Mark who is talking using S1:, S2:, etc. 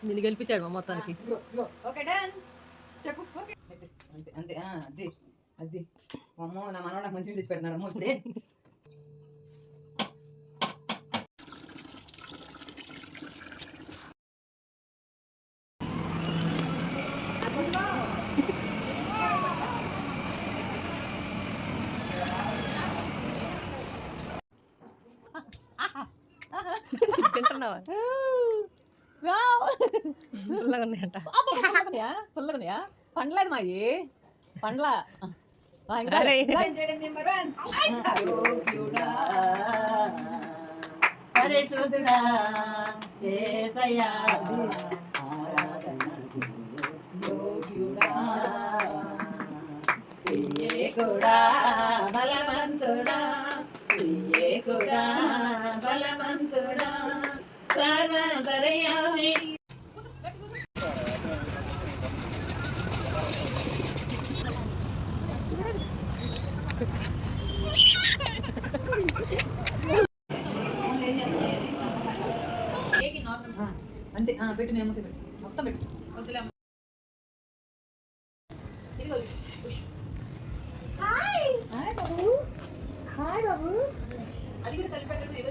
S1: నిన్ను గెలిపించాడు మా మొత్తానికి.
S2: ఓకే డన్ చెప్పు ఓకే అంతే అంతే అది అది అమ్మో నా మనవడ మంచి తెచ్చి పెడతాడు అమ్మో ఇప్పుడే
S1: తింటున్నావా? పుల్లగా ఉన్నాయంట.
S2: పుల్లగా పండ్లేదు మాయి పండ్ల కూడా బలవంతుడా కూడా బలవంతుడా సర్వదయామి అంతే పెట్టు మేము పెట్టు మొత్తం పెట్టు వద్దులే హాయ్ హాయ్ బాబు హాయ్ బాబు అది కూడా కలిపి పెట్టడం ఏదో